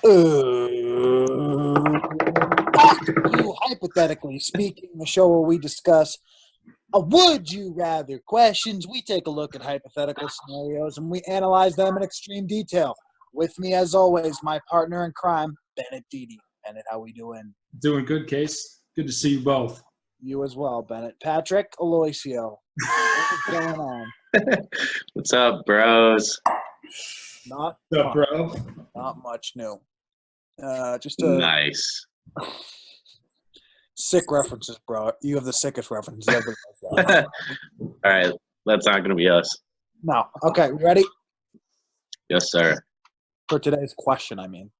Back to Hypothetically Speaking, the show where we discuss would you rather questions. We take a look at hypothetical scenarios and we analyze them in extreme detail. With me, as always, my partner in crime, Bennett Didi. Bennett, how we doing? Doing good, Case. Good to see you both. You as well, Bennett. Patrick Aloisio. What's going on? What's up, bros? Not What's up, bro? Not much new. Just Nice. sick references, bro. You have the sickest references. Everybody knows that. All right, that's not gonna be us. No. Okay, ready Yes, sir. for today's question, I mean.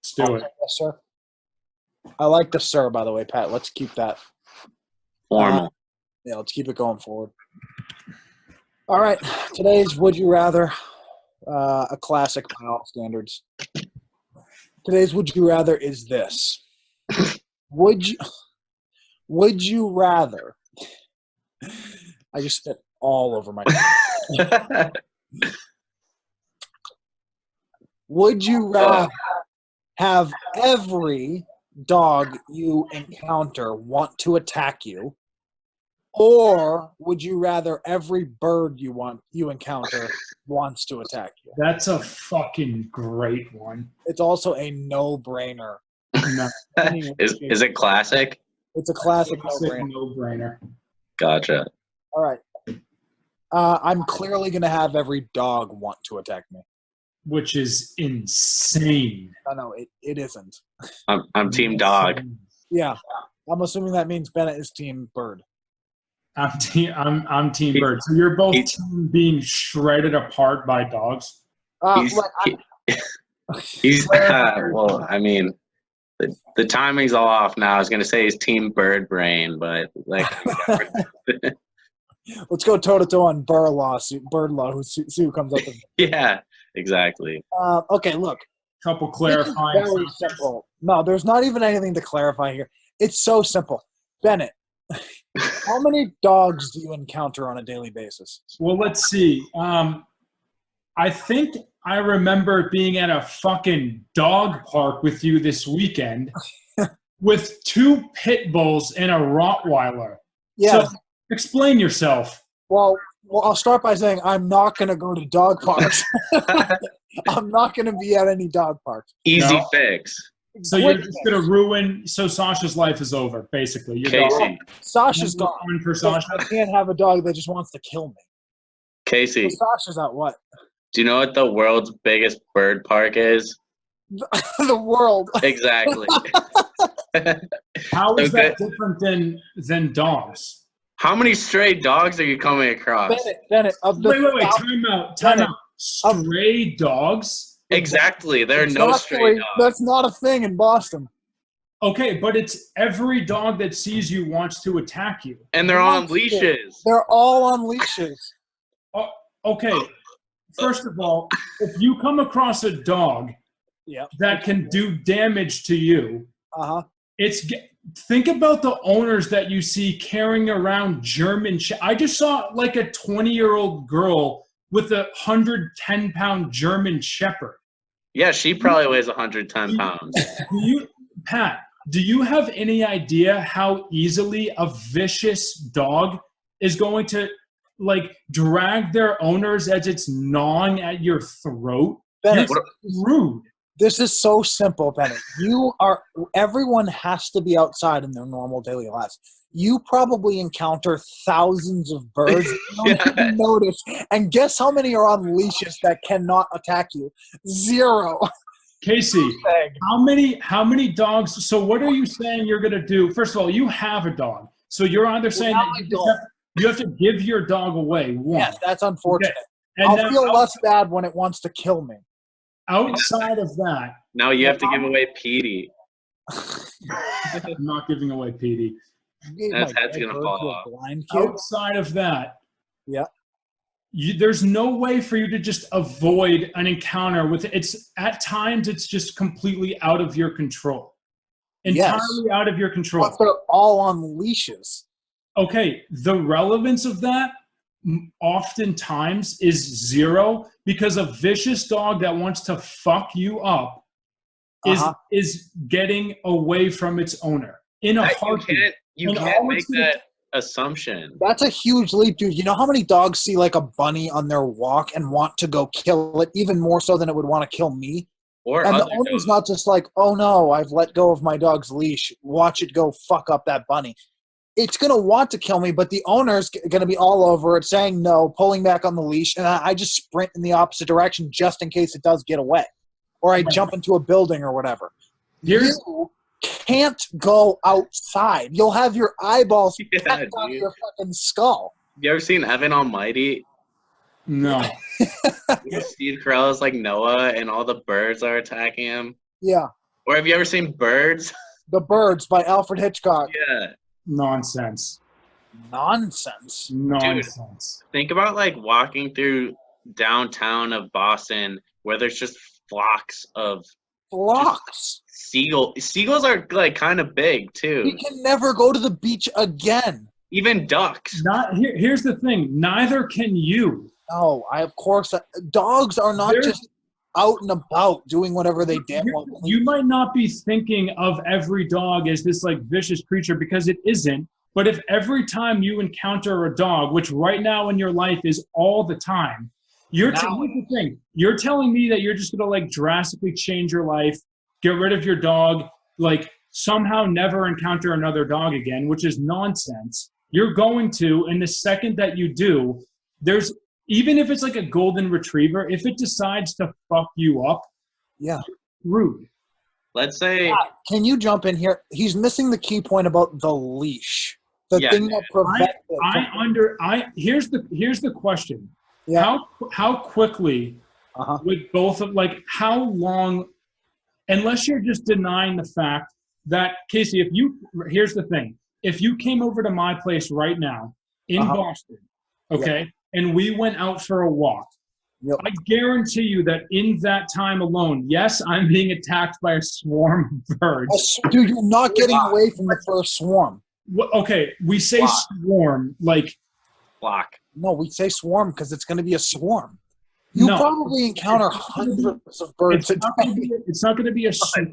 Let's do it. Yes, sir. I like the sir, by the way, Pat. Let's keep that. Formal. Yeah, let's keep it going forward. All right. Today's Would You Rather, a classic by all standards. Today's Would You Rather is this. Would you rather? I just spit all over my Would you rather have every dog you encounter want to attack you, or would you rather every bird you encounter wants to attack you? That's a fucking great one. It's also a no-brainer. No, Is it classic? It's a classic classic no-brainer. no-brainer. Gotcha. All right. I'm clearly going to have every dog want to attack me. Which is insane. No, it isn't. I'm team dog. Yeah. I'm assuming that means Bennett is team bird. I'm team bird. So you're both team being shredded apart by dogs. He's well, I mean, the timing's all off now. I was gonna say he's team bird brain, but like let's go toe to toe on bird law. See who comes up with it. yeah, exactly. Okay, look. Couple clarifying. Very simple. No, there's not even anything to clarify here. It's so simple. Bennett, how many dogs do you encounter on a daily basis? Well, let's see. I think I remember being at a fucking dog park with you this weekend with 2 pit bulls and a Rottweiler. Yeah. So explain yourself. Well, I'll start by saying I'm not going to go to dog parks. I'm not going to be at any dog parks. Easy fix. So you're just going to ruin – so Sasha's life is over, basically. Casey. Sasha's gone. On for Sasha. I can't have a dog that just wants to kill me. Casey, So Sasha's at what? do you know what the world's biggest bird park is? The world. Exactly. How is Okay. that different than dogs? How many stray dogs are you coming across? Bennett. Of the Wait. Time out. Stray dogs? Exactly. There are It's no not stray dogs. That's not a thing in Boston. Okay, but it's every dog that sees you wants to attack you. And they're on leashes. They're all on leashes. Okay, first of all, if you come across a dog Yep. that can do damage to you, Uh-huh. think about the owners that you see carrying around German. I just saw like a 20-year-old girl with a 110-pound German Shepherd. Yeah, she probably weighs 110 pounds. Pat, do you have any idea how easily a vicious dog is going to like drag their owners as it's gnawing at your throat? Bennett, You're rude. this is so simple, Bennett. Everyone has to be outside in their normal daily lives. You probably encounter thousands of birds you don't even notice. And guess how many are on leashes that cannot attack you? 0. Casey, how many dogs? So what are you saying you're going to do? First of all, you have a dog. So you're either saying that you have to give your dog away. One. Yes, that's unfortunate. Okay. I'll feel less bad when it wants to kill me. Outside of that. Now you have to give away Petey. I'm not giving away Petey. That's head's going to fall off. Blind kid. Outside of that. Yeah. There's no way for you to just avoid an encounter with it's at times it's just completely out of your control. Entirely out of your control. But they're all on leashes. Okay, the relevance of that oftentimes is 0 because a vicious dog that wants to fuck you up is getting away from its owner in a heartbeat. You can't make that assumption. That's a huge leap, dude. You know how many dogs see like a bunny on their walk and want to go kill it, even more so than it would want to kill me? And the owner's not just like, oh no, I've let go of my dog's leash. Watch it go fuck up that bunny. It's going to want to kill me, but the owner's going to be all over it, saying no, pulling back on the leash, and I just sprint in the opposite direction just in case it does get away. Or I jump into a building or whatever. You can't go outside. You'll have your eyeballs packed on your fucking skull. You ever seen Evan Almighty? No. Steve Carell is like Noah and all the birds are attacking him. Yeah. Or have you ever seen Birds? The Birds by Alfred Hitchcock. Yeah. Nonsense. Dude, think about like walking through downtown of Boston where there's just flocks of seagulls. Seagulls are like kind of big too. We can never go to the beach again. Even ducks. Here's the thing. Neither can you. No, of course. Dogs are not just out and about doing whatever they damn well please. You might not be thinking of every dog as this like vicious creature because it isn't. But if every time you encounter a dog, which right now in your life is all the time, here's the thing. You're telling me that you're just going to like drastically change your life, get rid of your dog, like somehow never encounter another dog again, which is nonsense. You're going to, and the second that you do, even if it's like a golden retriever, if it decides to fuck you up, rude. Let's say. Can you jump in here? He's missing the key point about the leash. The thing that prevents Here's the question. Yeah. How quickly would both of how long, unless you're just denying the fact that Casey, here's the thing. If you came over to my place right now in Boston, okay, and we went out for a walk, I guarantee you that in that time alone, yes, I'm being attacked by a swarm of birds. Dude, you're not getting away from the first swarm. Okay, we say swarm like flock. No, we say swarm because it's going to be a swarm. You probably encounter hundreds of birds. It's not going to be a swarm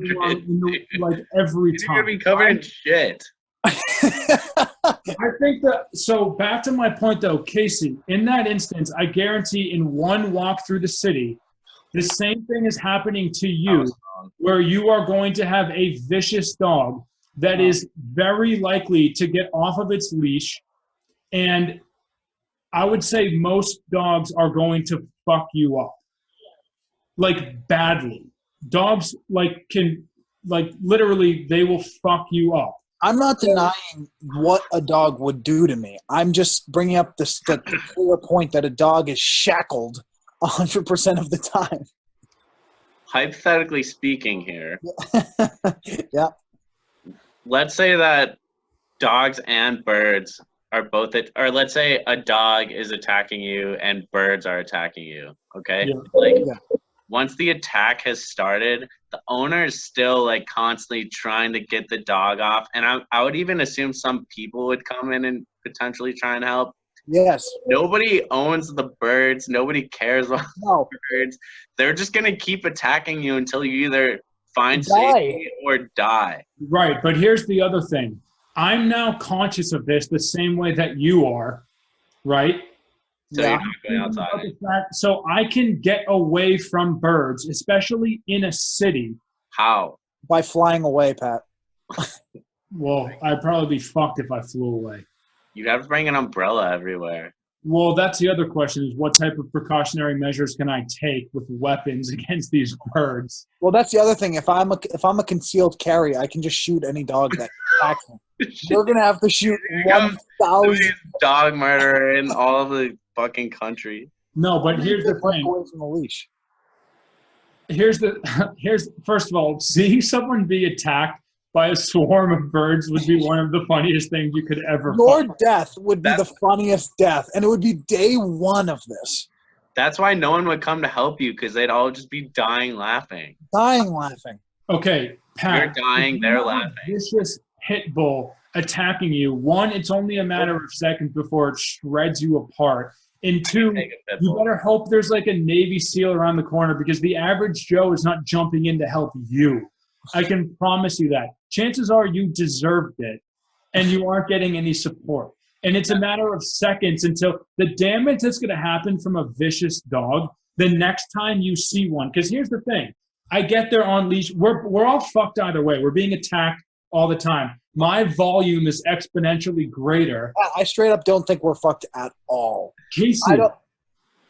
like every time. You're going to be covered in shit. I think that, so back to my point though, Casey, in that instance, I guarantee in one walk through the city, the same thing is happening to you where you are going to have a vicious dog that is very likely to get off of its leash. And I would say most dogs are going to fuck you up. Like badly. Dogs literally, they will fuck you up. I'm not denying what a dog would do to me. I'm just bringing up the clear point that a dog is shackled 100% of the time. Hypothetically speaking here. Yeah. Let's say that dogs and birds are both or let's say a dog is attacking you and birds are attacking you. Okay? Yeah. Once the attack has started, the owner is still like constantly trying to get the dog off. And I would even assume some people would come in and potentially try and help. Yes. Nobody owns the birds. Nobody cares about the birds. They're just going to keep attacking you until you either find safety or die. Right. But here's the other thing. I'm now conscious of this the same way that you are, right? So you're not going outside. So I can get away from birds, especially in a city. How? By flying away, Pat. Well, I'd probably be fucked if I flew away. You'd have to bring an umbrella everywhere. Well, that's the other question is what type of precautionary measures can I take with weapons against these birds? Well, that's the other thing. If I'm a concealed carry, I can just shoot any dog that attacks me. You're going to have to shoot 1,000 dog murderer in all of the fucking country. No, but here's the thing. Away from the leash. Here's first of all, seeing someone be attacked by a swarm of birds would be one of the funniest things you could ever Your death would be the funniest death, and it would be day one of this. That's why no one would come to help you, because they'd all just be dying laughing. Dying laughing. Okay, Pat. You're dying, they're laughing. Vicious pit bull attacking you. One, it's only a matter of seconds before it shreds you apart. And two, you better hope there's like a Navy SEAL around the corner, because the average Joe is not jumping in to help you. I can promise you that. Chances are you deserved it, and you aren't getting any support. And it's a matter of seconds until the damage that's going to happen from a vicious dog the next time you see one. Because here's the thing. I get they're on leash. We're all fucked either way. We're being attacked all the time. My volume is exponentially greater. I straight up don't think we're fucked at all.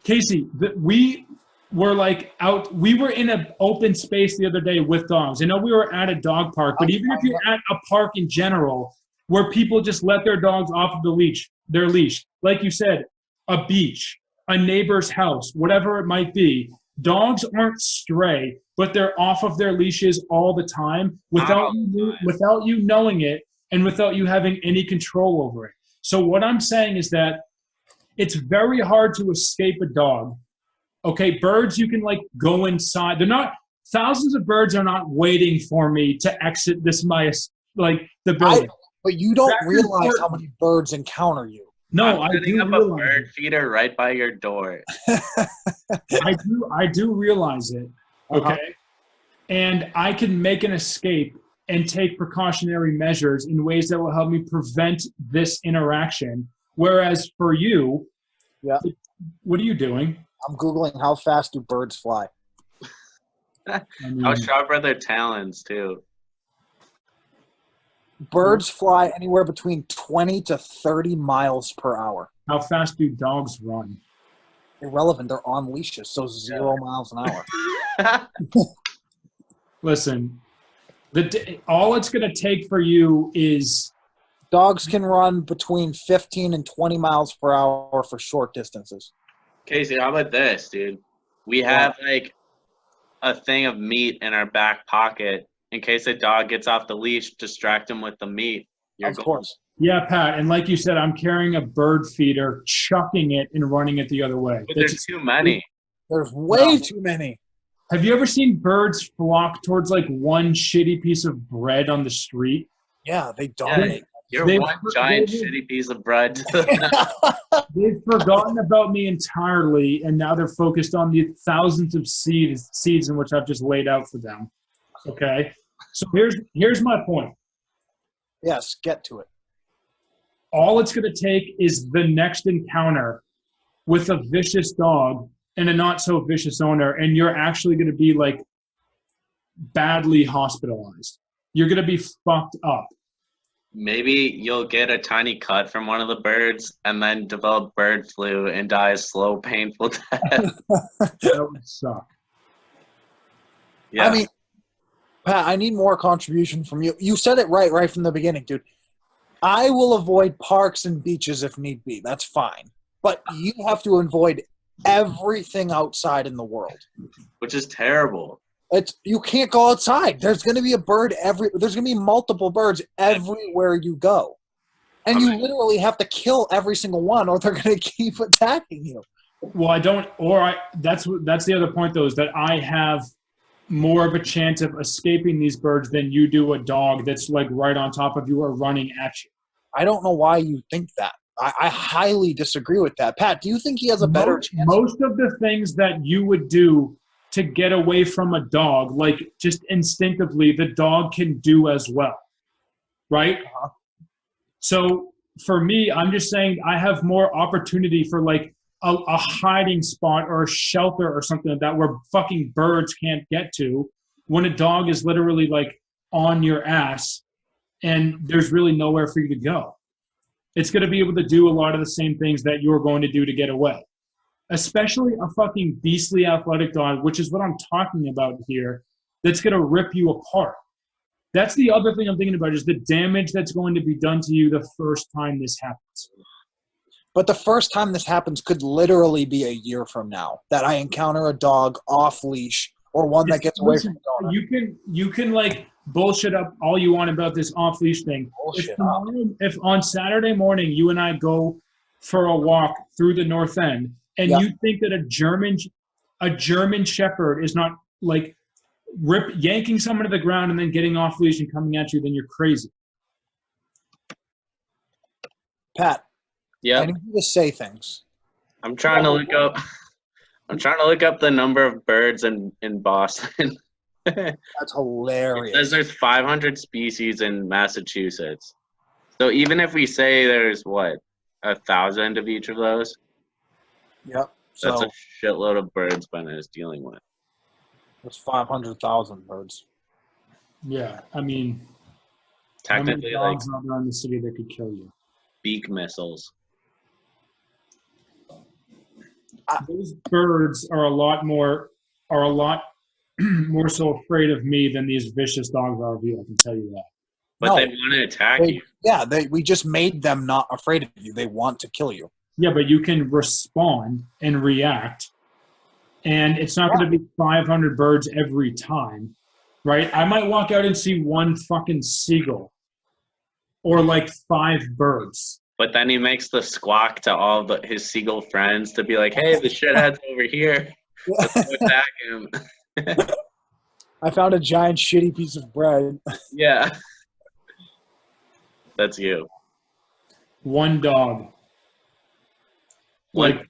Casey, we were like out. We were in an open space the other day with dogs. I know we were at a dog park, but even if you're at a park in general, where people just let their dogs off of their leash, like you said, a beach, a neighbor's house, whatever it might be, dogs aren't stray, but they're off of their leashes all the time without you knowing it and without you having any control over it. So what I'm saying is that it's very hard to escape a dog. Okay, birds, you can like go inside. Thousands of birds are not waiting for me to exit the building. But you don't realize how many birds encounter you. No, I'm setting up a bird feeder right by your door. I do realize it. Okay. And I can make an escape and take precautionary measures in ways that will help me prevent this interaction. Whereas for you, what are you doing? I'm Googling how fast do birds fly. How sharp are their talons, too? Birds fly anywhere between 20 to 30 miles per hour. How fast do dogs run? Irrelevant. They're on leashes, so 0 miles an hour. Listen, all it's going to take for you is... Dogs can run between 15 and 20 miles per hour for short distances. Casey, how about this, dude? We have, like, a thing of meat in our back pocket in case a dog gets off the leash, distract him with the meat. Of course. Yeah, Pat, and like you said, I'm carrying a bird feeder, chucking it and running it the other way. But there's too many. There's way too many. Have you ever seen birds flock towards like one shitty piece of bread on the street? Yeah, they dominate. You're one giant shitty piece of bread. They've forgotten about me entirely, and now they're focused on the thousands of seeds in which I've just laid out for them. Okay? So here's my point. Yes, get to it. All it's going to take is the next encounter with a vicious dog and a not so vicious owner, and you're actually going to be like badly hospitalized. You're going to be fucked up. Maybe you'll get a tiny cut from one of the birds and then develop bird flu and die a slow, painful death. That would suck. Yeah. I mean, Pat, I need more contribution from you. You said it right from the beginning, dude. I will avoid parks and beaches if need be. That's fine. But you have to avoid everything outside in the world. Which is terrible. You can't go outside. There's going to be there's going to be multiple birds everywhere you go. And you literally have to kill every single one or they're going to keep attacking you. Well, that's the other point though, is that I have more of a chance of escaping these birds than you do a dog that's like right on top of you or running at you. I don't know why you think that. I highly disagree with that. Pat, do you think he has a better chance? Most of the things that you would do to get away from a dog, like just instinctively, the dog can do as well, right? So for me, I'm just saying I have more opportunity for like a hiding spot or a shelter or something like that where fucking birds can't get to when a dog is literally like on your ass and there's really nowhere for you to go. It's going to be able to do a lot of the same things that you're going to do to get away. Especially a fucking beastly athletic dog, which is what I'm talking about here, that's going to rip you apart. That's the other thing I'm thinking about is the damage that's going to be done to you the first time this happens. But the first time this happens could literally be a year from now that I encounter a dog off leash or one that gets away from the owner. You can like bullshit up all you want about this off leash thing. If on Saturday morning you and I go for a walk through the North End and you think that a German Shepherd is not like yanking someone to the ground and then getting off leash and coming at you, then you're crazy. Pat. Yeah. I need you to say things. I'm trying to look up the number of birds in Boston. That's It hilarious. says there's 500 species in Massachusetts. So even if we say there's what, 1,000 of each of those, Yep. that's So a shitload of birds Ben is dealing with. that's 500,000 birds. Yeah, I mean, how many Technically, like dogs are there in the city that could kill you? beak missiles. Those birds are a lot more so afraid of me than these vicious dogs are of you. I can tell you that. But No, they want to attack you. Yeah, we just made them not afraid of you. They want to kill you. Yeah, but you can respond and react, and it's not going to be 500 birds every time, right? I might walk out and see one fucking seagull, or like 5 birds. But then he makes the squawk to all his seagull friends to be like, hey, the shithead's over here. Let's go attack him. I found a giant shitty piece of bread. Yeah. That's you. One dog. Like,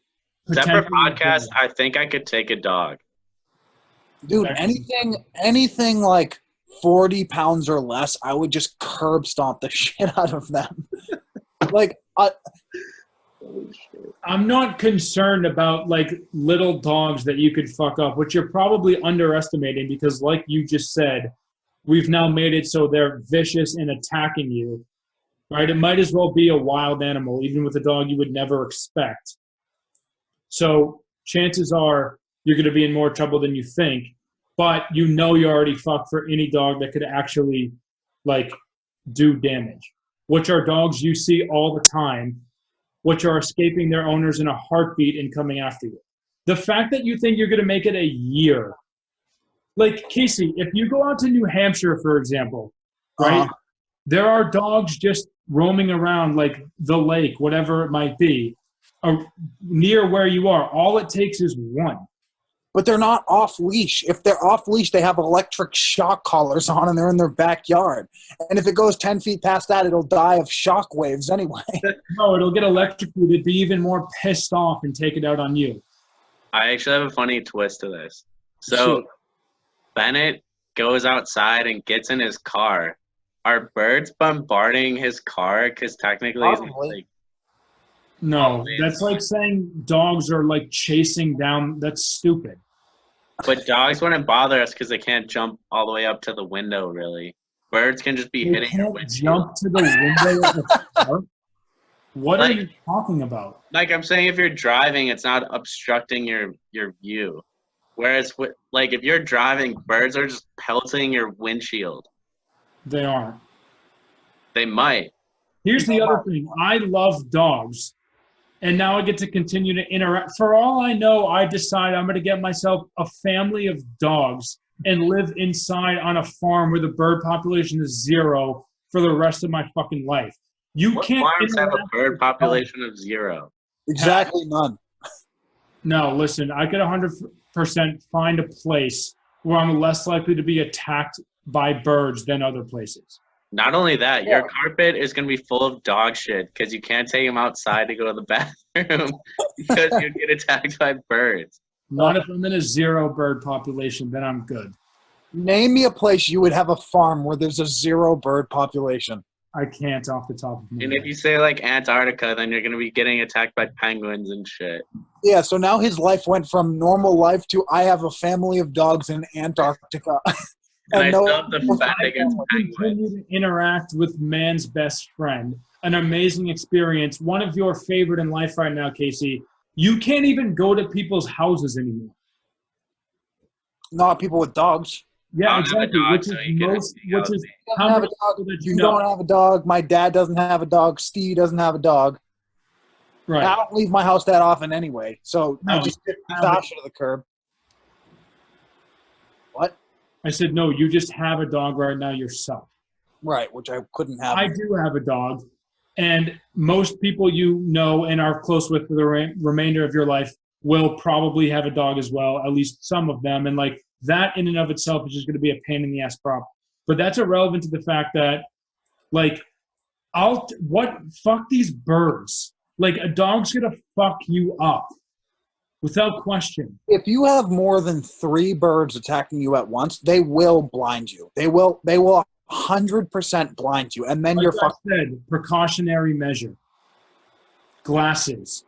separate potentially podcast, I think I could take a dog. Dude, anything like 40 pounds or less, I would just curb stomp the shit out of them. Like, I'm not concerned about like little dogs that you could fuck up, which you're probably underestimating because, like you just said, we've now made it so they're vicious and attacking you, right? It might as well be a wild animal, even with a dog you would never expect. So chances are you're going to be in more trouble than you think, but you know you're already fucked for any dog that could actually like do damage, which are dogs you see all the time, which are escaping their owners in a heartbeat and coming after you. The fact that you think you're going to make it a year, like Casey, if you go out to New Hampshire, for example, right, there are dogs just roaming around like the lake, whatever it might be, near where you are. All it takes is one. but they're not off leash. If they're off leash, they have electric shock collars on and they're in their backyard. And if it goes 10 feet past that, it'll die of shock waves anyway. No, it'll get electrocuted, be even more pissed off and take it out on you. I actually have a funny twist to this. So Shoot. Bennett goes outside and gets in his car. Are birds bombarding his car? Because technically, he's Probably. like, No, that's like saying dogs are like chasing down. That's stupid. but dogs wouldn't bother us because they can't jump all the way up to the window, really. Birds can just be You hitting your can't windshield. jump to the window of the car. What are Like- you talking about? Like I'm saying, if you're driving, it's not obstructing your view. Whereas, like if you're driving, birds are just pelting your windshield. They aren't. They might. Here's the other thing. I love dogs, and now I get to continue to interact. For all I know, I decide I'm going to get myself a family of dogs and live inside on a farm where the bird population is 0 for the rest of my fucking life. You What can't farms have a interact bird with population of 0? Exactly none. No, listen, I could 100% find a place where I'm less likely to be attacked by birds than other places. Not only that, your carpet is going to be full of dog shit because you can't take them outside to go to the bathroom because you'd get attacked by birds. Not if I'm in a 0 bird population, then I'm good. Name me a place you would have a farm where there's a 0 bird population. I can't off the top of my And head. if you say like Antarctica, then you're going to be getting attacked by penguins and shit. Yeah, so now his life went from normal life to I have a family of dogs in Antarctica. And I no- still have to defend against Continue penguins. to interact with man's best friend. An amazing experience. One of your favorite in life right now, Casey. You can't even go to people's houses anymore. Not people with dogs. Yeah, I don't have a exactly. dog, Which so is you can most. hang out Which with is me. Doesn't how have many a dog. people that You you know. don't have a dog. My dad doesn't have a dog. Steve doesn't have a dog. Right. I don't leave my house that often anyway, so I No, just get you have Sasha to the curb. What? I said no. You just have a dog right now yourself. Right, which I couldn't have. I do have a dog, and most people you know and are close with for the remainder of your life will probably have a dog as well, at least some of them. And like that in and of itself is just going to be a pain in the ass problem. But that's irrelevant to the fact that, like, fuck these birds. Like, a dog's going to fuck you up. Without question. If you have more than 3 birds attacking you at once, they will blind you. They will 100% blind you, and then Like you're I fucked. said, precautionary measure. Glasses.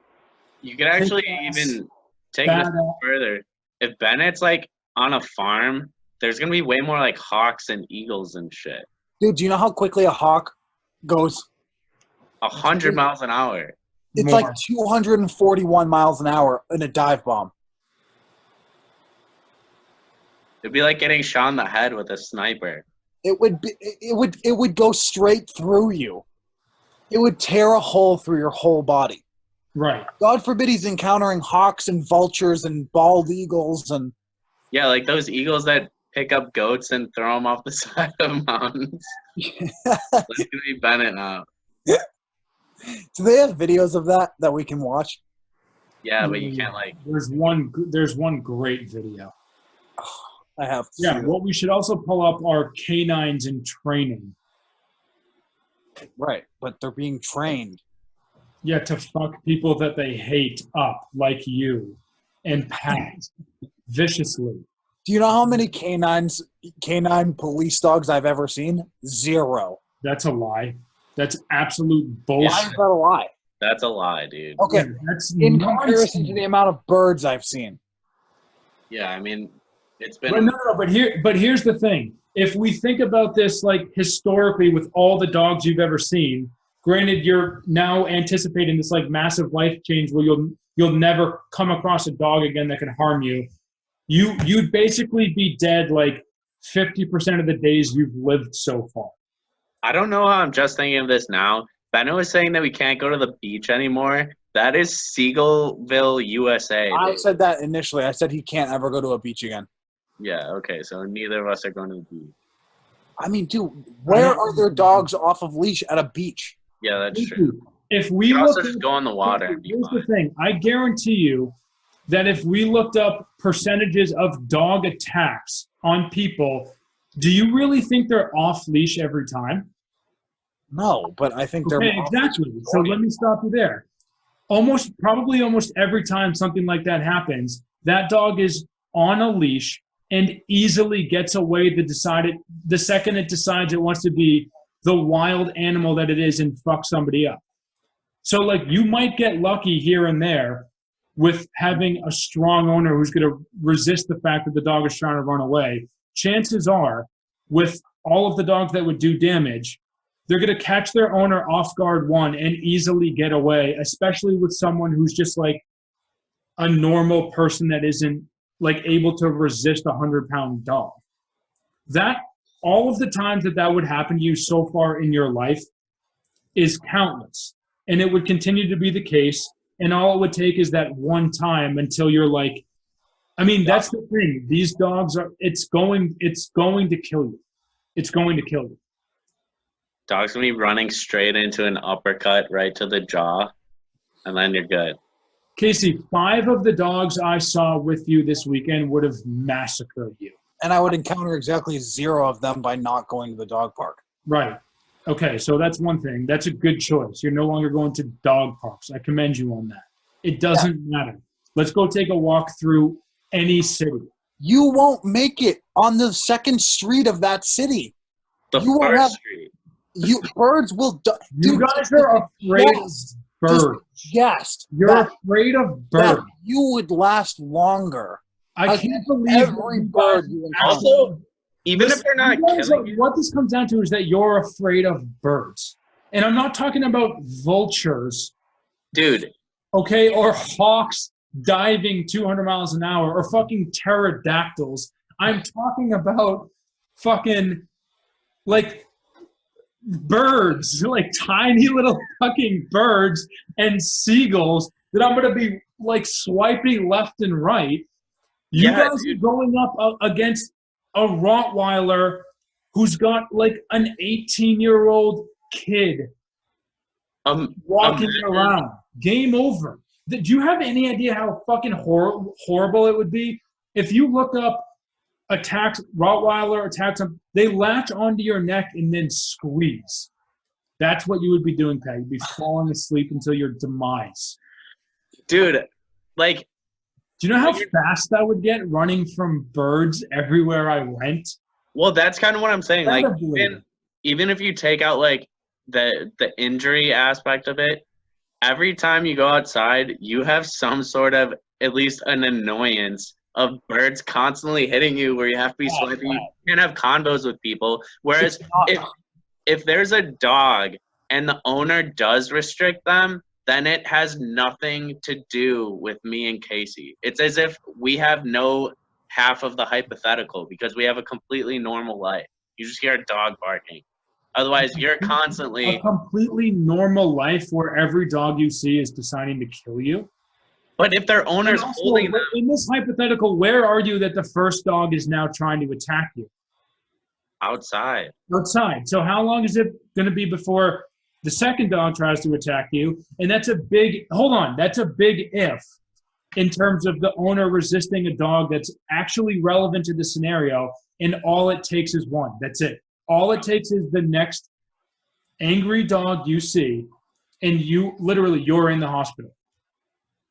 You could actually even take it a step further. If Bennett's like on a farm, there's gonna be way more like hawks and eagles and shit. Dude, do you know how quickly a hawk goes? 100 miles an hour. It's More. like 241 miles an hour in a dive bomb. It'd be like getting shot in the head with a sniper. It would go straight through you. It would tear a hole through your whole body. Right. God forbid he's encountering hawks and vultures and bald eagles and Yeah, like those eagles that pick up goats and throw them off the side of mountains. That's gonna be Bennett now. Do they have videos of that we can watch? Yeah, but you can't like. There's one great video. I have to Yeah, see what we should also pull up are canines in training. that. Right, but they're being trained. Yeah, to fuck people that they hate up, like you, and pat viciously. Do you know how many canine police dogs I've ever seen? 0. That's a lie. That's absolute bullshit. Why is that a lie? That's a lie, dude. Okay, That's in nonsense. comparison to the amount of birds I've seen. Yeah, I mean, it's been. But no, but here's the thing. If we think about this like historically with all the dogs you've ever seen, granted you're now anticipating this like massive life change where you'll never come across a dog again that can harm you. You'd basically be dead like 50% of the days you've lived so far. I don't know how I'm just thinking of this now. Benno was saying that we can't go to the beach anymore. That is Seagullville, USA. I dude. said that initially. I said he can't ever go to a beach again. Yeah, okay, so neither of us are going to the beach. I mean, dude, where are there dogs off of leash at a beach? Yeah, that's true. If we You can also look just go in the water and be here's fine. the thing. I guarantee you that if we looked up percentages of dog attacks on people, do you really think they're off leash every time? No, but I think they're Okay, exactly. So let me stop you there. Probably almost every time something like that happens, that dog is on a leash and easily gets away the second it decides it wants to be the wild animal that it is and fuck somebody up. So like you might get lucky here and there with having a strong owner who's going to resist the fact that the dog is trying to run away. Chances are with all of the dogs that would do damage, they're going to catch their owner off guard and easily get away, especially with someone who's just like a normal person that isn't like able to resist a 100-pound dog. That all of the times that would happen to you so far in your life is countless. And it would continue to be the case. And all it would take is that one time until you're like, I mean, that's the thing. These dogs it's going to kill you. It's going to kill you. Dog's going to be running straight into an uppercut right to the jaw, and then you're good. Casey, 5 of the dogs I saw with you this weekend would have massacred you. And I would encounter exactly 0 of them by not going to the dog park. Right. Okay, so that's one thing. That's a good choice. You're no longer going to dog parks. I commend you on that. It doesn't matter. Let's go take a walk through any city. You won't make it on the 2nd street of that city. The You won't first have- street. Birds will die. You guys are afraid of birds. Yes. You're afraid of birds. You would last longer. I can't believe every bird you encounter. Also, even if they're not killing you, what this comes down to is that you're afraid of birds. And I'm not talking about vultures, dude, okay, or hawks diving 200 miles an hour, or fucking pterodactyls. I'm talking about fucking, like, birds, like tiny little fucking birds and seagulls that I'm going to be, like, swiping left and right. You Yeah, guys dude. are going up against a Rottweiler who's got like an 18-year-old kid walking imagine- around. Game over. Do you have any idea how fucking horrible it would be if you look up Rottweiler attacks them? They latch onto your neck and then squeeze. That's what you would be doing, Pat. You'd be falling asleep until your demise. Dude, like, Do you know how fast I would get running from birds everywhere I went? Well, that's kind of what I'm saying. Like, Incredibly. even if you take out like the injury aspect of it, every time you go outside, you have some sort of at least an annoyance of birds constantly hitting you where you have to be swiping. You can't have convos with people. Whereas if there's a dog and the owner does restrict them, then it has nothing to do with me and Casey. It's as if we have no half of the hypothetical because we have a completely normal life. You just hear a dog barking. Otherwise, you're constantly a completely normal life where every dog you see is deciding to kill you. But if their owner's holding them, in this hypothetical, where are you that the first dog is now trying to attack you? outside. Outside. So how long is it going to be before the second dog tries to attack you? And that's a big, hold on, that's a big if in terms of the owner resisting a dog that's actually relevant to the scenario, and all it takes is one. That's it. All it takes is the next angry dog you see, and you're in the hospital.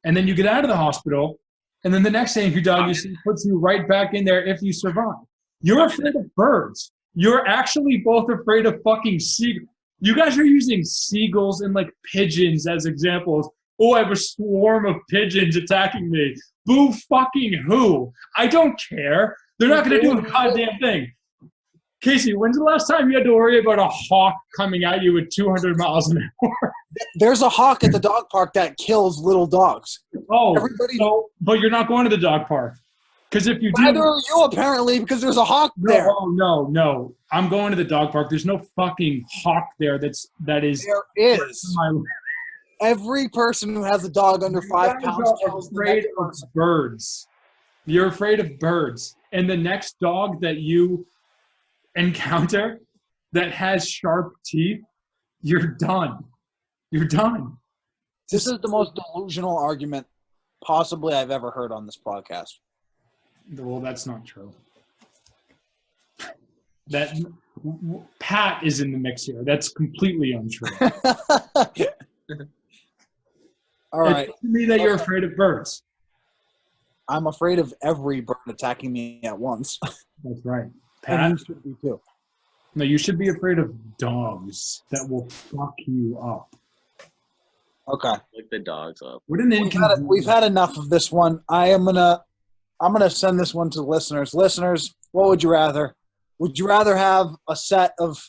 And then you get out of the hospital, and then the next angry dog you see puts you right back in there if you survive. You're afraid of birds. You're actually both afraid of fucking seagulls. You guys are using seagulls and like pigeons as examples. Oh, I have a swarm of pigeons attacking me. Boo fucking who? I don't care. They're not going to do a goddamn thing. Casey, when's the last time you had to worry about a hawk coming at you at 200 miles an hour? There's a hawk at the dog park that kills little dogs. Oh, but you're not going to the dog park. Because if you do, neither are you apparently, because there's a hawk there. Oh no! I'm going to the dog park. There's no fucking hawk there. That is. There is. Every person who has a dog under 5 pounds is afraid of birds. You're afraid of birds, and the next dog that you encounter that has sharp teeth, you're done. You're done. This is the most delusional argument possibly I've ever heard on this podcast. Well, that's not true. That Pat is in the mix here. That's completely untrue. All right. It's to me that you're afraid of birds. I'm afraid of every bird attacking me at once. That's right. Pat, and you should be too. No, you should be afraid of dogs that will fuck you up. Okay. Look the dogs up. What an inconvenience. We've had enough of this one. I'm gonna send this one to the listeners. Listeners, what would you rather? Would you rather have a set of,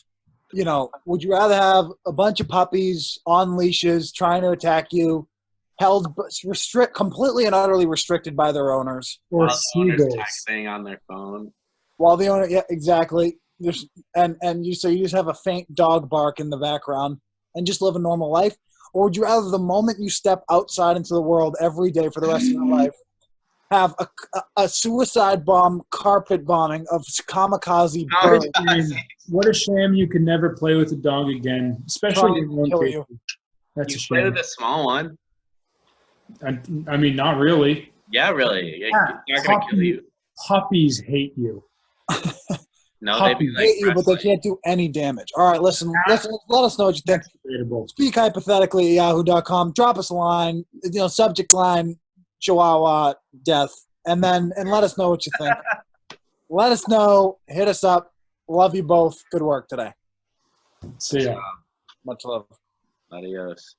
would you rather have a bunch of puppies on leashes trying to attack you, held, completely and utterly restricted by their owners, or seagulls texting on their phone? While the owner, yeah, exactly. You just have a faint dog bark in the background and just live a normal life? Or would you rather the moment you step outside into the world every day for the rest of your life have a suicide bomb carpet bombing of kamikaze birds? What a shame you can never play with a dog again, especially in one case. That's a shame. Play with a small one. I mean, not really. Yeah, really. It's not going to kill you. Puppies hate you. No, they hate you, but they can't do any damage. All right, listen, let us know what you think. Speak hypothetically at yahoo.com. Drop us a line, subject line, Chihuahua death, and let us know what you think. Let us know. Hit us up. Love you both. Good work today. See ya. Much love. Adios.